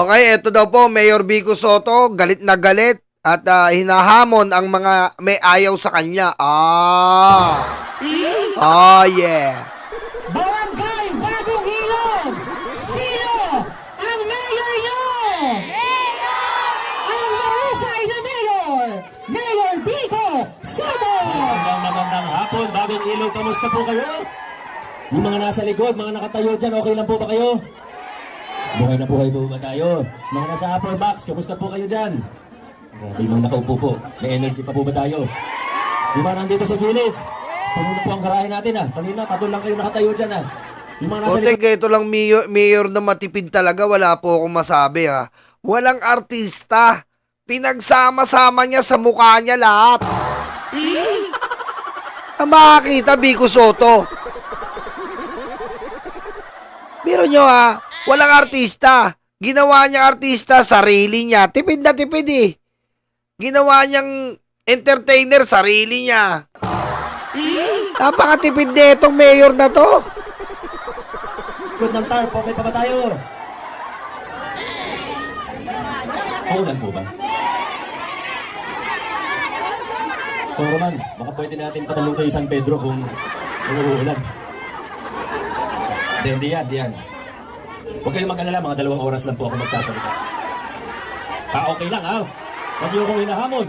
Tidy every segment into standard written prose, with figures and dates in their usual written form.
Okay, eto daw po, Mayor Vico Soto, galit na galit at hinahamon ang mga may ayaw sa kanya. Yeah. Barangay Bagong Ilog! Sino ang mayor nyo? Ang mahusay na mayor, Mayor Vico Soto! Magandang hapon, Bagong Ilog, kamusta po kayo? Yung mga nasa likod, mga nakatayo dyan, okay lang po ba kayo? Buhay na buhay po ba tayo? Mga nasa upper box, kamusta po kayo dyan? Grabe, mga nakaupo po, may energy pa po ba tayo? Yung mga nandito sa gilid, puno na po ang garahe natin kanina, tatlo lang kayo nakatayo dyan Yung mga nasa likod, Ito lang mayor na matipid talaga, wala po akong masabi Walang artista. Pinagsama-sama niya sa mukha niya lahat. Ang makakita, Vico Soto. Biro nyo walang artista. Ginawa niyang artista, sarili niya. Tipid na tipid Ginawa niyang entertainer, sarili niya. Napakatipid na itong mayor na to. likod ng tarp, okay pa ba tayo? Paulan po ba? So Roman, baka pwede natin patalong kayo San Pedro kung uulan. Hindi yan. Huwag kayong mag-alala, mga 2 oras lang po ako magsasalita. Okay lang Huwag niyo akong hinahamon.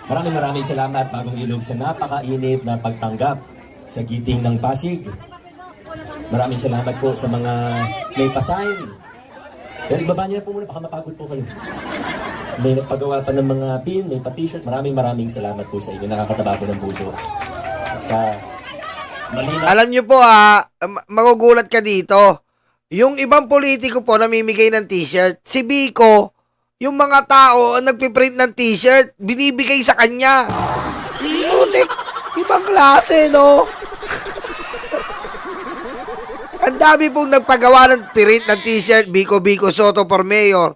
Maraming salamat, Bagong Ilog, sa napakainit na pagtanggap sa giting ng Pasig. Maraming salamat po sa mga may pasign. Pero ibaba niyo na po muna, baka mapagod po kayo. May nagpagawa pa ng mga pin, may pa-t-shirt. Maraming salamat po sa inyo. Nakakataba po ng puso. At malinaw. Alam niyo po magugulat ka dito. Yung ibang politiko po namimigay ng t-shirt. Si Vico, yung mga tao ang nagpiprint ng t-shirt, binibigay sa kanya. Putik, ibang klase, no? Ang dami pong nagpagawa ng print ng t-shirt, Vico Soto for Mayor.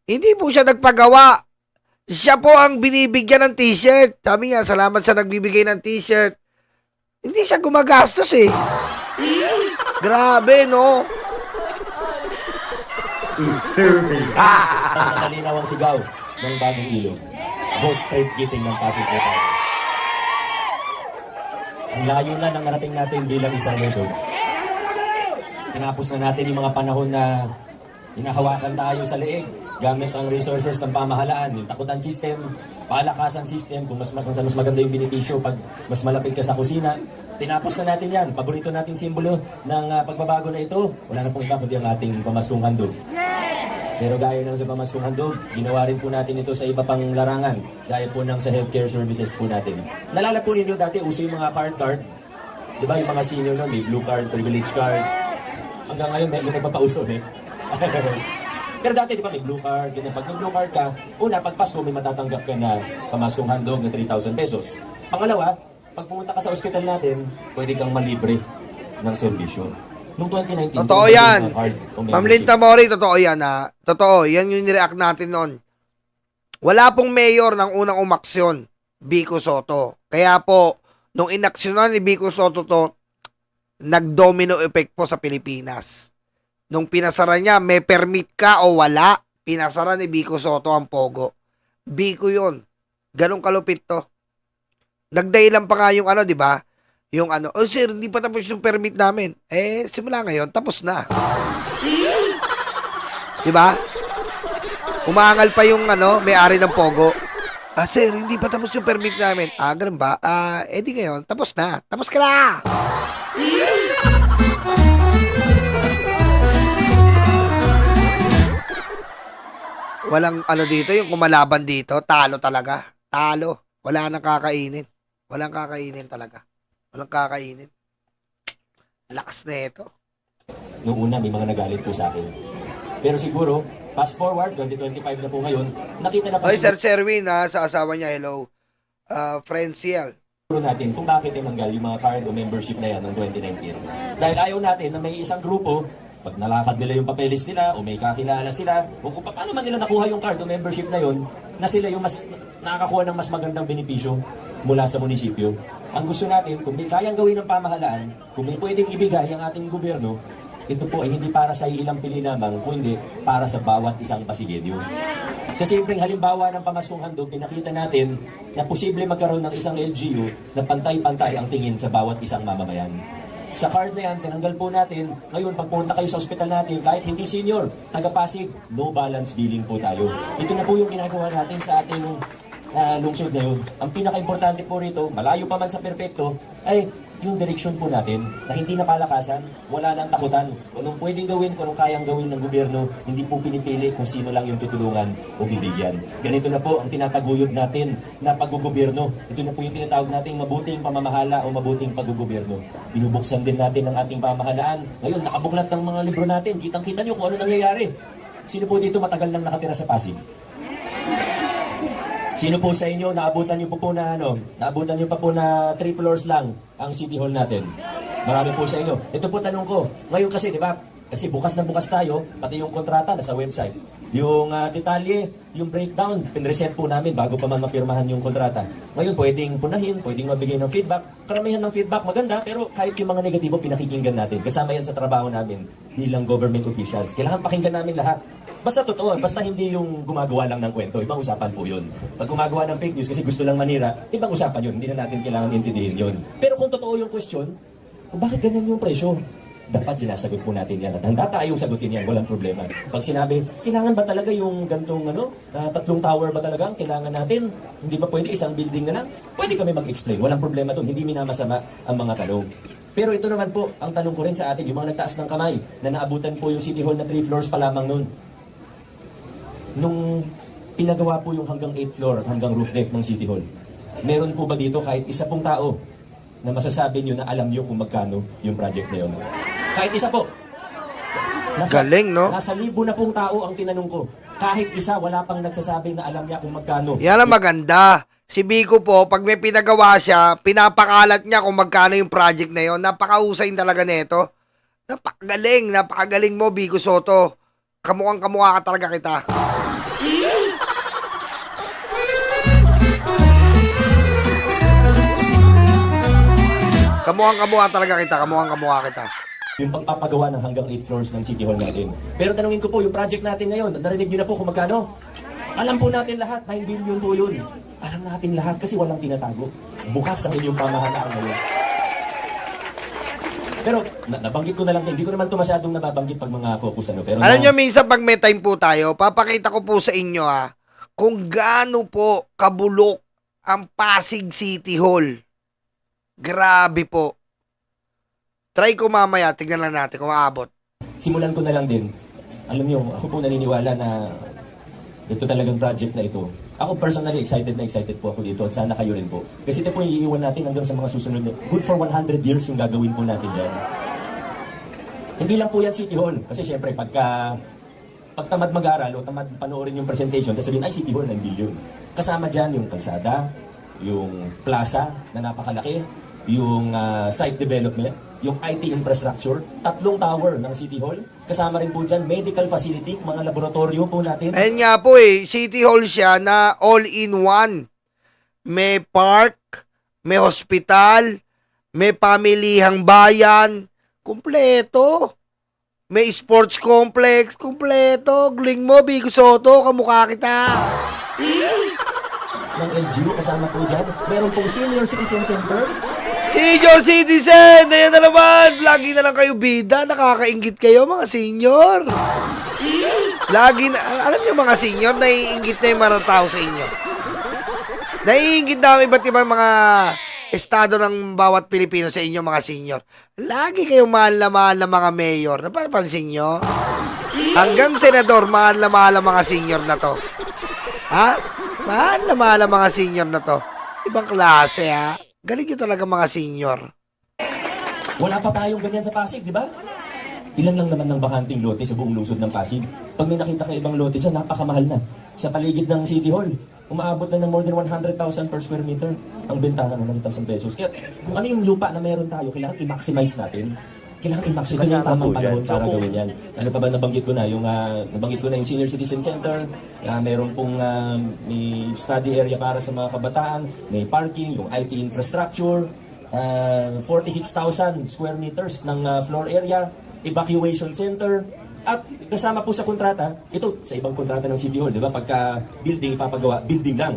Hindi po siya nagpagawa. Siya po ang binibigyan ng t-shirt. Sabi niya, salamat sa nagbibigay ng t-shirt. Hindi siya gumagastos Grabe, no? Malinaw ang sigaw ng Bagong Ilog. Vote straight giting ng Pasig po tayo. Ang layo na ng narating natin bilang isang Luzon. Tinapos na natin yung mga panahon na hinahawakan tayo sa leeg gamit ang resources ng pamahalaan, yung takutan system, palakasan system, kung mas maganda yung benepisyo pag mas malapit ka sa kusina. Tinapos na natin yan. Paborito nating simbolo ng pagbabago na ito. Wala na pong iba kundi ang ating pamaskong handog. Pero gaya ng sa pamaskong handog, ginawa rin po natin ito sa iba pang larangan. Gaya po ng sa healthcare services po natin. Nalala po ninyo dati, uso yung mga card. Di ba yung mga senior nun, may blue card, privilege card. Hanggang ngayon, may nagpapauso Pero dati, di ba, may blue card. Ganyan. Pag may blue card ka, una, pag Pasko, may matatanggap ka na pamaskong handog na 3,000 pesos. Pangalawa, pag pumunta ka sa ospital natin, pwede kang malibre ng serbisyo. Noong 2019, Totoo yan. Ma'am Linta Mori, totoo yan Totoo, yan yung nireact natin noon. Wala pong mayor ng unang umaksyon, Vico Soto. Kaya po, nung inaksyonan ni Vico Soto to, nag-domino effect po sa Pilipinas. Nung pinasara niya, may permit ka o wala, pinasara ni Vico Soto ang pogo. Vico yun. Ganong kalupit to. Nagdahilan pa nga yung di ba? Yung oh sir, hindi pa tapos yung permit namin. Simula ngayon, tapos na. Di ba? Umangal pa yung may-ari ng pogo. Sir, hindi pa tapos yung permit namin. Ganun ba? Di ngayon, tapos na. Tapos ka na! Walang dito, yung kumalaban dito, talo talaga. Talo. Wala nang kakainin. Walang kakainin talaga. Walang kakainin. Lakas na ito. Noong una, may mga nagalit po sa akin. Pero siguro, fast forward, 2025 na po ngayon, nakita na pa Sir Serwin, sa asawa niya, hello. Franciel. siguro natin kung bakit tinanggal yung mga card o membership na yan noong 2019. Dahil ayaw natin na may isang grupo, pag nalakad nila yung papeles nila o may kakilala sila, o kung paano man nila nakuha yung card o membership na yon, na sila yung mas nakakakuha ng mas magandang benepisyo mula sa munisipyo. Ang gusto natin, kung may kayang gawin ng pamahalaan, kung may pwedeng ibigay ang ating gobyerno, ito po ay hindi para sa ilang pili lamang, kundi para sa bawat isang Pasigenyo. Sa simpleng halimbawa ng pamaskong handog, pinakita natin na posible magkaroon ng isang LGU na pantay-pantay ang tingin sa bawat isang mamamayan. Sa card na yan, tinanggal po natin. Ngayon, pagpunta kayo sa ospital natin, kahit hindi senior, taga-Pasig, no balance billing po tayo. Ito na po yung ginagawa natin sa ating lungsod ngayon. Ang pinaka-importante po rito, malayo pa man sa perpekto, ay yung direksyon po natin na hindi na palakasan, wala nang takutan. Kung anong pwedeng gawin, kung anong kayang gawin ng gobyerno, hindi po pinipili kung sino lang yung tutulungan o bibigyan. Ganito na po ang tinataguyod natin na paggugobyerno. Ito na po yung tinatawag nating mabuting pamamahala o mabuting paggugobyerno. Binubuksan din natin ang ating pamahalaan. Ngayon, nakabuklat ng mga libro natin. Kitang-kita nyo kung ano nangyayari. Sino po dito matagal nang nakatira sa Pasig? Sino po sa inyo, naabutan niyo po na naabutan niyo pa po na 3 floors lang ang City Hall natin? Marami po sa inyo. Ito po tanong ko. Ngayon kasi, di ba? Kasi bukas na bukas tayo, pati yung kontrata nasa website. Yung detalye, yung breakdown, pinreset po namin bago pa man mapirmahan yung kontrata. Ngayon, pwedeng punahin, pwedeng mabigay ng feedback. Karamihan ng feedback maganda, pero kahit yung mga negatibo, pinakikinggan natin. Kasama yan sa trabaho namin bilang government officials. Kailangan pakinggan namin lahat. Basta totoo, basta hindi yung gumagawa lang ng kwento, ibang usapan po yun. Pag gumagawa ng fake news kasi gusto lang manira, ibang usapan yun, hindi na natin kailangan intindihin yun. Pero kung totoo yung question, bakit ganyan yung presyo? Dapat sinasagot po natin yan at handa tayong sagutin yan, walang problema. Pag sinabi, kailangan ba talaga yung gantong 3 tower ba talaga ang kailangan natin? Hindi ba pwede isang building na lang? Pwede kami mag-explain, walang problema doon, hindi minamasama ang mga tanong. Pero ito naman po, ang tanong ko rin sa atin, yung mga nagtaas ng kamay na naabutan po yung City Hall na 3 floors pa lamang noon. Nung pinagawa po yung hanggang 8th floor at hanggang roof deck ng City Hall, meron po ba dito kahit isa pong tao na masasabi nyo na alam nyo kung magkano yung project na yun? Kahit isa po. Galing, no? Nasa 1,000 na pong tao ang tinanong ko. Kahit isa, wala pang nagsasabi na alam niya kung magkano. Yan ang maganda. Si Biko po, pag may pinagawa siya, pinapakalat niya kung magkano yung project na yon. Napakahusay talaga nito. Napakagaling mo, Biko Soto. Kamukhang-kamukha ka talaga kita. Kamukhang-kamukha talaga kita. Kamukhang-kamukha kita. Yung pagpapagawa ng hanggang 8 floors ng City Hall natin. Pero tanungin ko po, yung project natin ngayon, narinig nyo na po kung magkano? Alam po natin lahat, 9 billion po yun. Alam natin lahat kasi walang tinatago. Bukas ang inyong pamahalaan ngayon. Pero nabanggit ko na lang, hindi ko naman ito masyadong nababanggit pag mga focus. Pero alam nyo, minsan pag may time po tayo, papakita ko po sa inyo kung gaano po kabulok ang Pasig City Hall. Grabe po. Try ko mamaya, tignan lang natin kung aabot. Simulan ko na lang din. Alam nyo, ako po naniniwala na ito talagang project na ito. Ako personally excited po ako dito at sana kayo rin po. Kasi ito po yung iiwan natin hanggang sa mga susunod na good for 100 years yung gagawin po natin dyan. Hindi lang po yan City Hall. Kasi syempre pag tamad mag-aral o tamad panoorin yung presentation, sasabihin ay City Hall 9 billion. Kasama dyan yung kalsada, yung plaza na napakalaki, yung site development, yung IT infrastructure, 3 tower ng City Hall. Kasama rin po dyan, medical facility, mga laboratorio po natin. Ayun nga po City Hall siya na all-in-one. May park, may hospital, may pamilihang bayan, kumpleto. May sports complex, kumpleto. Gling mo, Biko Soto, kamukha kita. Ng LGU, kasama po dyan. Meron pong Senior Citizen Center. Senior citizen! Ayan na naman! Lagi na lang kayo bida. Nakakaingit kayo, mga senior. Lagi na... Alam niyo, mga senior, naiingit na yung mga tao sa inyo. Naiingit na iba't ibang mga estado ng bawat Pilipino sa inyo, mga senior. Lagi kayong mahal na mga mayor. Napapansin nyo? Hanggang senador, mahal na mga senior na to. Ha? Mahal na mga senior na to. Ibang klase, ha? Galing nyo talaga mga senior. Wala pa tayong ganyan sa Pasig, di ba? Ilan lang naman ng bakanting lote sa buong lungsod ng Pasig. Pag may nakita ka ibang lote dyan, napakamahal na. Sa paligid ng City Hall, umaabot na ng more than 100,000 per square meter ang bentana ng 1,000 pesos. Kaya kung ano yung lupa na meron tayo, kailangan i-maximize natin. Kailangan i-maximize. Ito yung tamang panahon para gawin yan. Ano pa ba nabanggit ko na? Nabanggit ko na yung Senior Citizen Center, meron pong may study area para sa mga kabataan, may parking, yung IT infrastructure, 46,000 square meters ng floor area, evacuation center, at kasama po sa kontrata, ito sa ibang kontrata ng City Hall, di ba? Pagka building ipapagawa, building lang.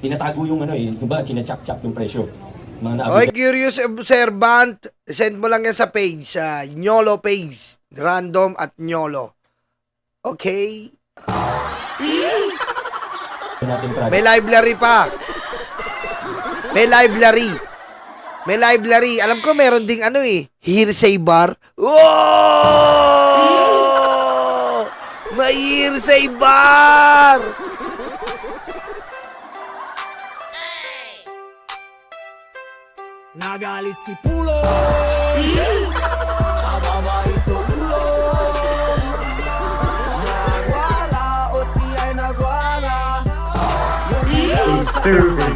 Tinatago yung ano eh, di ba? China-chop-chop yung presyo. Mga Oy, curious observant, send mo lang yan sa page, sa Nyolo page. Random at Nyolo. Okay? natin project. May library pa. May library. May library. Alam ko meron ding ano eh, hearsay bar. Wow! May hearsay bar! Nagalit si Pulo sa babae tulog. Nagwala o siya'y nagwala. Yung stupid.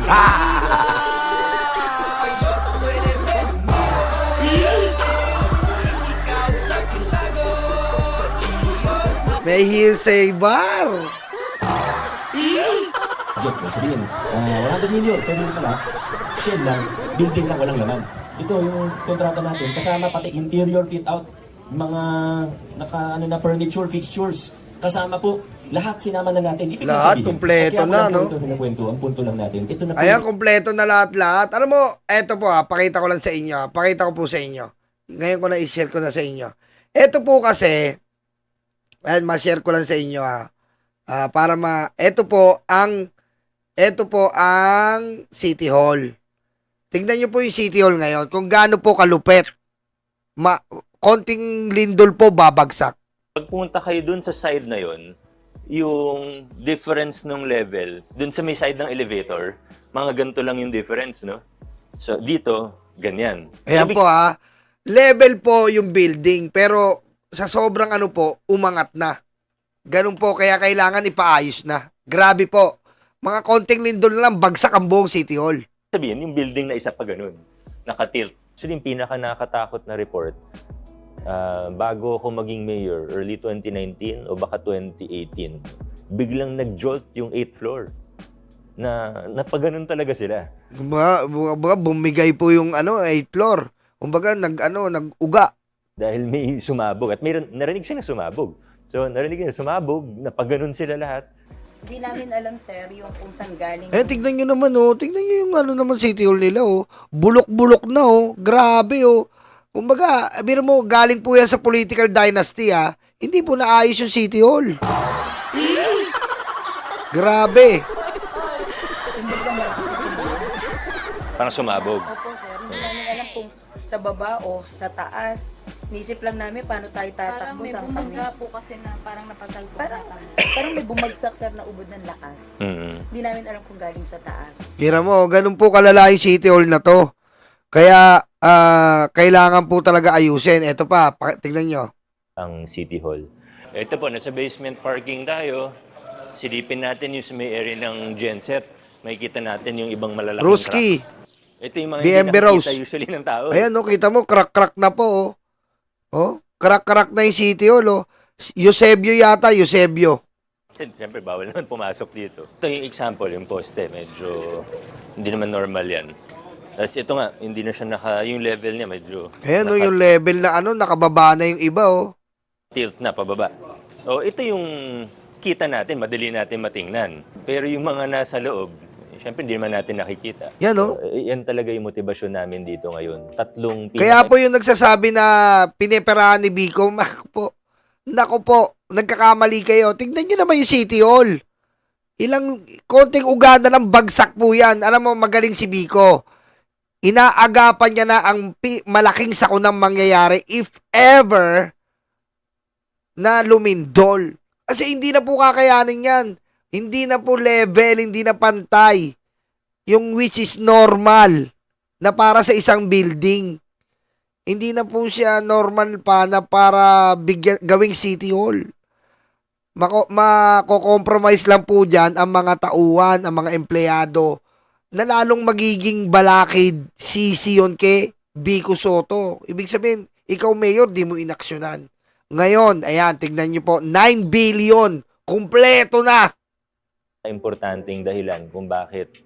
May hearsay bar. Jet, sabihin, 100 million, pwede pala, shell lang, building lang, walang laman. Ito yung kontrata natin, kasama pati interior fit out, mga furniture, fixtures, kasama po, lahat sinama na natin. Ibig Lahat, sabihin, kumpleto kaya na, walang no? punto kinakwento, ang punto lang natin. Ito na po, Ayan, kumpleto na lahat-lahat. Alam mo, eto po pakita ko lang sa inyo. Pakita ko po sa inyo. Ngayon ko na i-share ko na sa inyo. Eto po kasi, ayan, ma-share ko lang sa inyo Ito po ang City Hall. Tingnan nyo po yung City Hall ngayon. Kung gaano po kalupit. Konting lindol po babagsak. Pag pumunta kayo dun sa side na yon, yung difference ng level, dun sa may side ng elevator, mga ganito lang yung difference, no? So, dito, ganyan. Ayan po level po yung building. Pero sa sobrang ano po, umangat na. Ganun po, kaya kailangan ipaayos na. Grabe po. Mga konting lindol na lang, bagsak ang buong City Hall. Sabihin, yung building na isa pa ganun, nakatilt. So, yung pinaka nakakatakot na report, bago ako maging mayor, early 2019 o baka 2018, biglang nag-jolt yung 8th floor. Napaganon talaga sila. Kumbaga, bumigay po yung 8th floor. Kumbaga, nag-uga. Dahil may sumabog. At mayroon, narinig siya na sumabog. So, narinig niya na sumabog, napaganon sila lahat. Hindi namin alam, sir, yung kung saan galing. Tignan nyo naman, Tignan nyo yung naman City Hall nila, Bulok-bulok na, Grabe, Kumbaga, biro mo, galing po yan sa political dynasty, Hindi po naayos yung City Hall. Grabe. Parang sumabog. Opo, sir. Hindi namin alam kung sa baba o sa taas. Nisip lang namin paano tayo Parang tatakbo may sa kami. bumangga po kasi na parang napagsalpo Parang, na kami. parang may bumagsak, sir, na ubod ng lakas. Mm-hmm. Hindi namin alam kung galing sa taas. Kira mo, ganun po kalala yung City Hall na to. Kaya, kailangan po talaga ayusin. Ito pa, tingnan nyo. Ang City Hall. Ito po, nasa basement parking tayo. Silipin natin yung sa may area ng genset. Makikita natin yung ibang malalaking Ruski. truck. Ito yung mga BMB hindi Rose. nakikita usually ng tao. Ayan, kita mo, crack-crack na po, crack-crack na yung City Hall, Eusebio yata, Eusebio. Siyempre, bawal naman pumasok dito. Ito yung example, yung poste. Medyo hindi naman normal yan. Tapos ito nga, hindi na siya yung level niya medyo Ayan, yung level na nakababa na yung iba, tilt na pababa. Ito yung kita natin, madali natin matingnan. Pero yung mga nasa loob, siyempre hindi naman natin nakikita. Yan, yan talaga yung motivasyon namin dito ngayon. Kaya po yung nagsasabi na pineperahan ni Biko, naku po, nagkakamali kayo. Tignan nyo naman yung City Hall. Ilang konting ugada ng bagsak po yan. Alam mo, magaling si Biko. Inaagapan niya na ang malaking sakunang mangyayari if ever na lumindol. Kasi hindi na po kakayanin yan. Hindi na po level, hindi na pantay. Yung which is normal na para sa isang building. Hindi na po siya normal pa na para gawing City Hall. Mako-compromise lang po dyan ang mga tauhan, ang mga empleyado na lalong magiging balakid sisi yun kay Biko Soto. Ibig sabihin, ikaw mayor, di mo inaksyonan. Ngayon, ayan, tignan nyo po, 9 billion, kumpleto na. Importanteng dahilan kung bakit,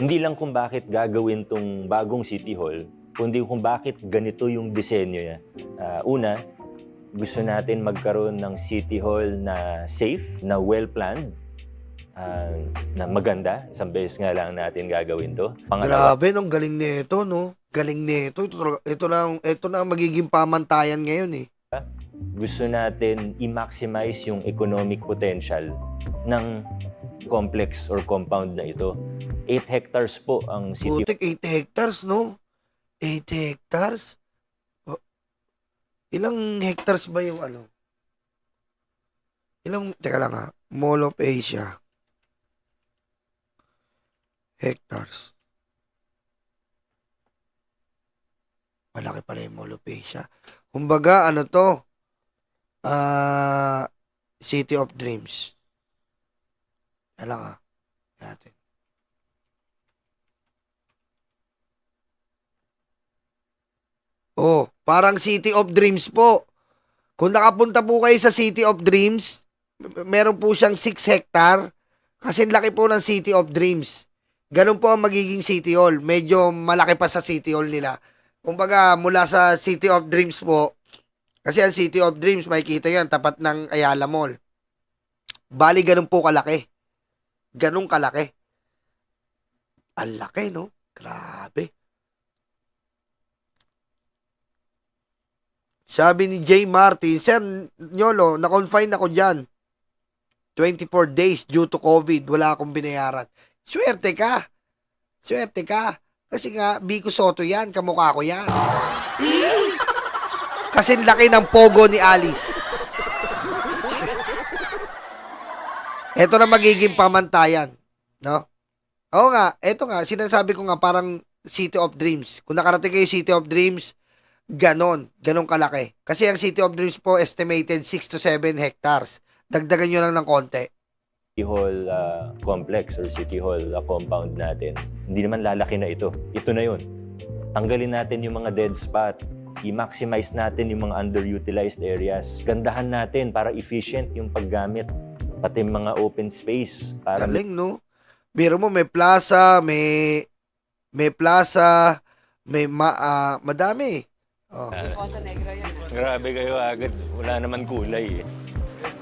hindi lang kung bakit gagawin tong bagong City Hall, kundi kung bakit ganito yung disenyo niya. Una, gusto natin magkaroon ng City Hall na safe, na well-planned, na maganda. Isang beses nga lang natin gagawin to. Pangalawa, Grabe, nung galing nito, no? Galing nito. Ito na ang magiging pamantayan ngayon, eh. gusto natin i-maximize yung economic potential ng complex or compound na ito. 8 hectares po ang City Putik, 8 hectares, no? 8 hectares? Oh. Ilang hectares ba yung ano? Teka lang ha. Mall of Asia. Hectares. Malaki pala yung Mall of Asia. Kumbaga, ano to? City of Dreams. Yan lang ha. Natin. Oh, parang City of Dreams po. Kung nakapunta po kayo sa City of Dreams, meron po siyang 6 hectare. Kasi laki po ng City of Dreams. Ganun po ang magiging City Hall. Medyo malaki pa sa City Hall nila. Kumbaga, mula sa City of Dreams po, kasi ang City of Dreams, makikita yan, tapat ng Ayala Mall. Bali, ganun po kalaki. Ganun kalaki. Ang laki, no? Grabe. Sabi ni Jay Martin, Sir Nyolo, na-confine ako dyan. 24 days due to COVID. Wala akong binayaran. Swerte ka. Swerte ka. Kasi nga, Vico Soto yan. Kamukha ko yan. Kasi laki ng pogo ni Alice. Ito na magiging pamantayan. No? Oo nga. Ito nga. Sinasabi ko nga parang City of Dreams. Kung nakarating kayo City of Dreams, ganon kalaki. Kasi ang City of Dreams po estimated 6 to 7 hectares. Dagdagan nyo lang ng konti. Hall complex or City Hall compound natin, hindi naman lalaki na ito. Ito na yun. Tanggalin natin yung mga dead spot. I-maximize natin yung mga underutilized areas. Gandahan natin para efficient yung paggamit. Pati mga open space. Para Galing, no? Biro mo, may plaza, may plaza, madami. Oh. Sa Negra yan. Grabe kayo agad. Wala naman kulay eh.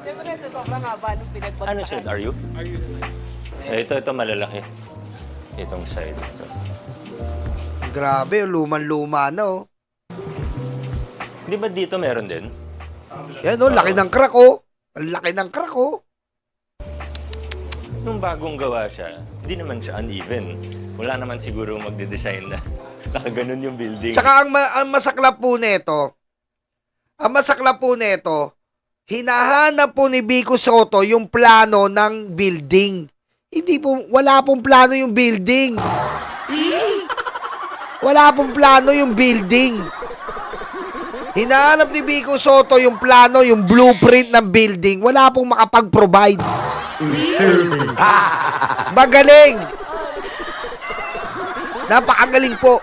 Siyempre, sa sobrang haba nung pinagbagsakan. Ano siya? Are you? Ito malalaki. Itong side. Ito. Grabe, luman-luma na, oh. Di ba dito meron din? Yan, oh, laki ng crack, oh. Ang laki ng crack, oh. Nung bagong gawa siya, hindi naman siya uneven. Wala naman siguro magde-design na nakaganon yung building. Tsaka ang masaklap po nito, hinahanap po ni Vico Soto yung plano ng building. Wala pong plano yung building. Wala pong plano yung building. Hinahanap ni Vico Soto yung plano, yung blueprint ng building. Wala pong makapag-provide. Magaling. Napakagaling po.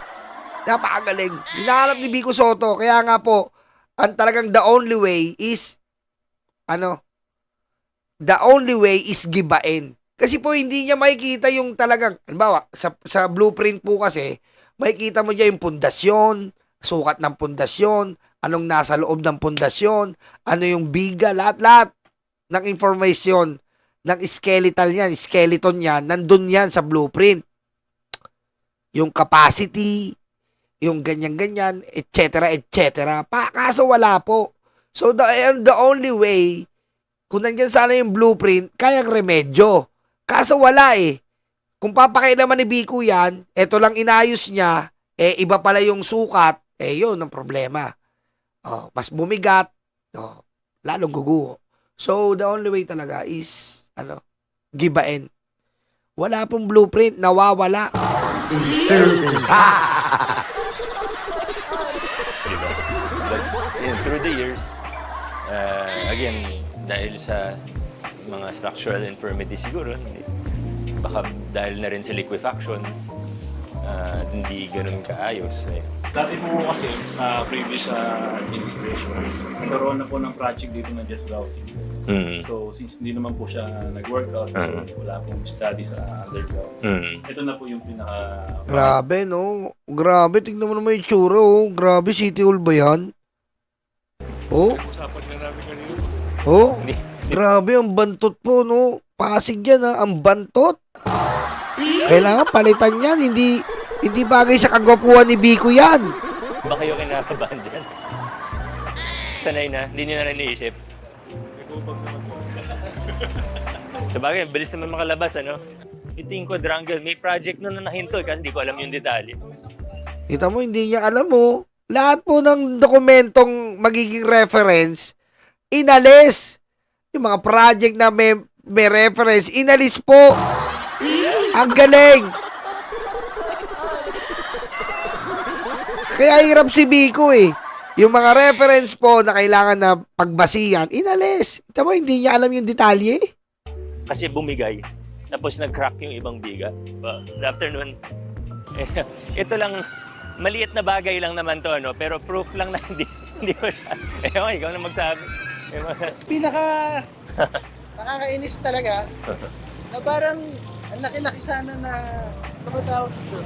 Napakagaling. Hinahanap ni Vico Soto. Kaya nga po, ang talagang the only way is gibain. Kasi po hindi niya makikita yung talagang, halimbawa, sa blueprint po kasi, makikita mo niya yung pundasyon, sukat ng pundasyon, anong nasa loob ng pundasyon, ano yung biga, lahat-lahat ng information ng skeleton niyan, nandun yan sa blueprint. Yung capacity, yung ganyan-ganyan, etc. Kaso wala po. So, the only way, kung nandiyan sana yung blueprint, kayang remedyo. Kaso wala eh. Kung papakailaman ni Vico yan, eto lang inayos niya, iba pala yung sukat, yun ang problema. Mas bumigat, lalong guguho. So, the only way talaga is, gibain. Wala pong blueprint, nawawala. Through the years, again, dahil sa mga structural infirmity siguro, baka dahil na rin sa liquefaction, hindi ganun kaayos. Dati po kasi previous administration, nagkaroon na po ng project dito ng jet routing. Mm. So, since hindi naman po siya nag-workout, so wala pong study sa underground. Mm. Ito na po yung pinaka... Grabe, no? Grabe, tignan mo naman yung tsura, oh. Grabe, City Hall ba yan? Oh? Oh? Grabe, ang bantot po, no? Pasig yan, ha? Ang bantot. Kailangan palitan yan. Hindi bagay sa kagwapuhan ni Biko yan. Ba kayo kinakabahan dyan? Sanay na, hindi nyo na iniisip. Sabagay, bilis naman makalabas, ano? Ito yung quadrangle. May project na nahinto kasi hindi ko alam yung detalye. Kita mo, hindi niya alam mo. Lahat po ng dokumentong magiging reference, inalis. Yung mga project na may reference, inalis po. Ang galing. Kaya hirap si Biko eh. Yung mga reference po na kailangan na pagbasihan, inalis. Kita mo, hindi niya alam yung detalye. Kasi bumigay. Tapos nag-crack yung ibang biga. Good afternoon. Ito lang, maliit na bagay lang naman to, no? Pero proof lang na hindi ko siya. Ikaw na magsabi. Pinaka nakakainis talaga na parang ang laki-laki sana na tumatawag dito.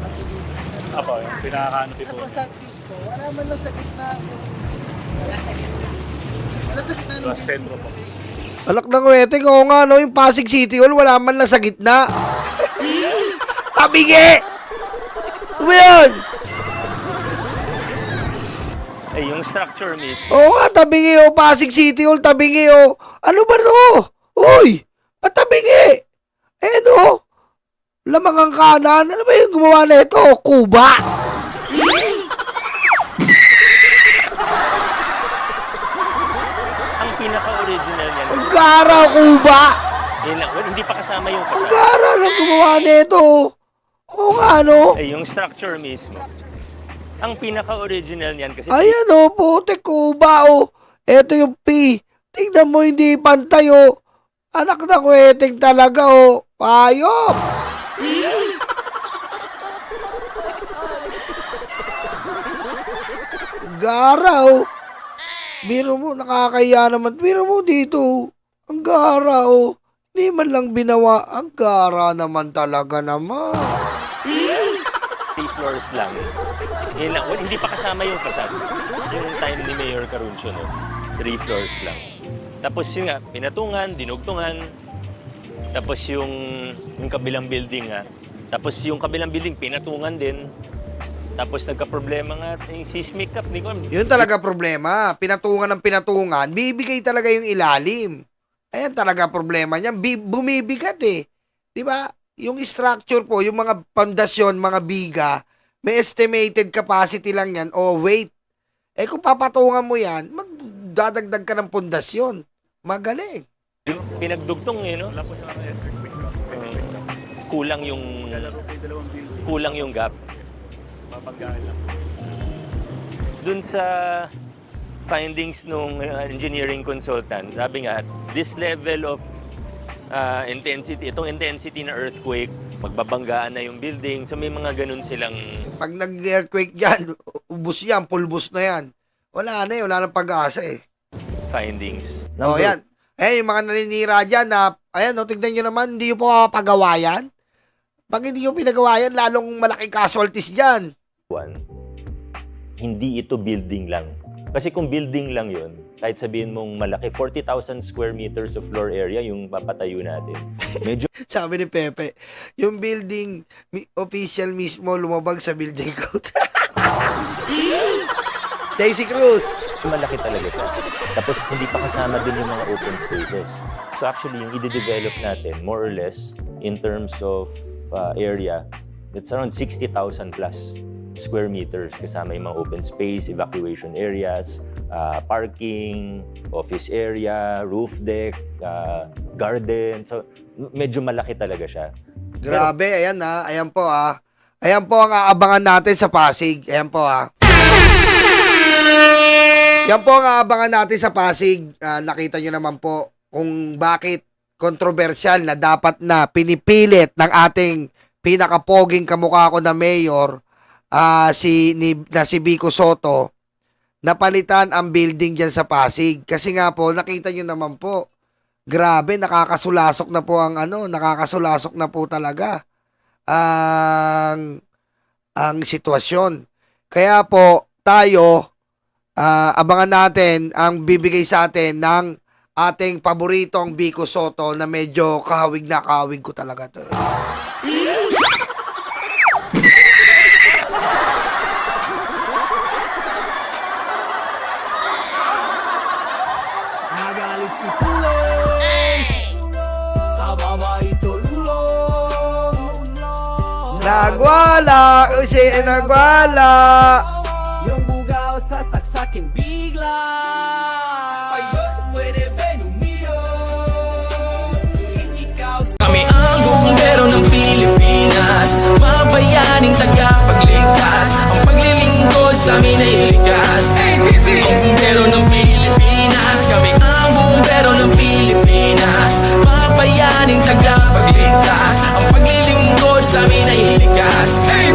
Apo, yung pinaka-canopy po. Tapos sa pisto, wala man lang sa gitna yung wala sa gitna. Wala sa gitna ng Sentro po. Alak ng wetek, oo nga, no? Yung Pasig City Hall, wala man lang sa gitna. Tabingi! Ano ba yan? Eh, yung structure mismo. Oo nga, tabingi, oh. Pasig City Hall, tabingi, oh. Ano ba to? Uy! Patabingi! Eh, no? Lamang ang kanan. Ano ba yung gumawa na ito? Kuba! Ang pinaka-original niyan. Ang gara, Kuba! Yun lang, hindi pa kasama yung Ang facade. gara ng gumawa na ito. Oo nga, no? Eh, yung structure mismo. Ang pinaka-original niyan kasi Ayan, oh, putik, Kuba, oh. Ito yung P. Tingnan mo, hindi pantay, oh. Anak na weting talaga, oh. Payop! Gara, oh. Biro mo, nakakaya naman. Biro mo dito. Ang gara, oh. Hindi man lang binawa. Ang gara naman talaga naman. 3 floors lang. Yun lang, hindi pa kasama yung facade. Yung time ni Mayor Caruncio, no? 3 floors lang. Tapos yun nga, pinatungan, dinugtungan. Tapos yung kabilang building nga. Tapos yung kabilang building, pinatungan din. Tapos nagka-problema nga, yung seismic up, hindi ko alam. Yun talaga problema. Pinatungan ng pinatungan, bibigay talaga yung ilalim. Ayan talaga problema niya. Bumibigat eh. Di ba? Yung structure po, yung mga pundasyon, mga biga, may estimated capacity lang yan o weight. Eh kung papatungan mo yan, magdadagdag ka ng pundasyon. Magaling. Pinagdugtong eh, no? Wala po siya earthquake. Kulang yung gap. Papanggaan lang. Dun sa findings nung engineering consultant, sabi nga, this level of intensity, itong intensity na earthquake, magbabanggaan na yung building. So may mga ganun silang Pag nag-earthquake dyan, ubus yan, pulbos na yan. Wala na eh, wala nang pag-asa eh. findings. O yan. Eh, yung mga naninira dyan na, ayan, no, tignan nyo naman, hindi nyo pa mapagawa yan. Pag hindi nyo pinagawa yan, lalong malaking casualties dyan. One, hindi ito building lang. Kasi kung building lang yun, kahit sabihin mong malaki, 40,000 square meters of floor area yung papatayo natin. Medyo Sabi ni Pepe, yung building official mismo lumabag sa building code. Daisy Cruz. malaki talaga siya. Tapos hindi pa kasama din yung mga open spaces. So actually, yung i-develop natin, more or less, in terms of area, it's around 60,000 plus square meters kasama yung mga open space, evacuation areas, parking, office area, roof deck, garden. So medyo malaki talaga siya. Grabe, ayan ha. Ayan po ha. Ayan po ang aabangan natin sa Pasig. Ayan po ha. Yan po ang aabangan natin sa Pasig. Nakita nyo naman po kung bakit kontrobersyal na dapat na pinipilit ng ating pinakapoging kamukha ko na mayor, si Biko Soto, napalitan ang building dyan sa Pasig. Kasi nga po, nakita nyo naman po, Grabe, nakakasulasok na po ang nakakasulasok na po talaga ang sitwasyon. Kaya po tayo abangan natin ang bibigay sa atin ng ating paboritong Vico Sotto na medyo kahawig na kahawig ko talaga to. Nagalit si Pulong sa babae tulong. Nagwala, usi nagwala. Yung bugaw sa saksakin bigla. Ayun, pwede ba lumiyo? Ikaw Kami ang bumbero ng Pilipinas, mga bayaning tagapagligtas. Ang paglilingkod sa amin ay likas. Ang bumbero ng Pilipinas, kami ang bumbero ng Pilipinas, mga bayaning tagapagligtas. Ang paglilingkod sa amin ay likas. Ang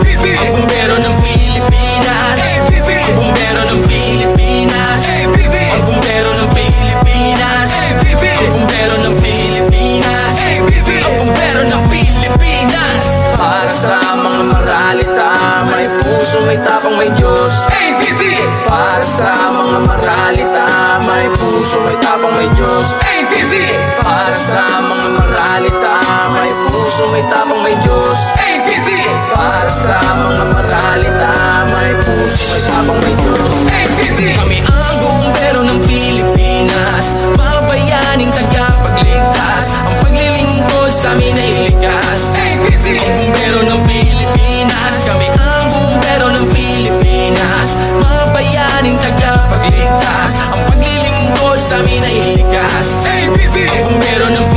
bumbero ng Pilipinas, ang bumbero ng Pilipinas, ang bumbero ng Pilipinas, ang bumbero ng Pilipinas, ang bumbero ng Pilipinas. Para sa mga maralita, may puso, may tapang, may Diyos. Para sa mga maralita, may puso, may tapang, may Diyos. Para sa mga maralita, may puso, may tapang, may Diyos. Para sa mga maralita, may puso, may tapang, may Diyos. Kami ang bumbero ng Pilipinas, mga bayaning tagapagligtas. Ang paglilingkod sa amin ay likas. Ang bumbero ng Pilipinas, kami ang bumbero ng Pilipinas, mga bayaning tagapagligtas. Ang paglilingkod sa amin ay likas. Ang bumbero ng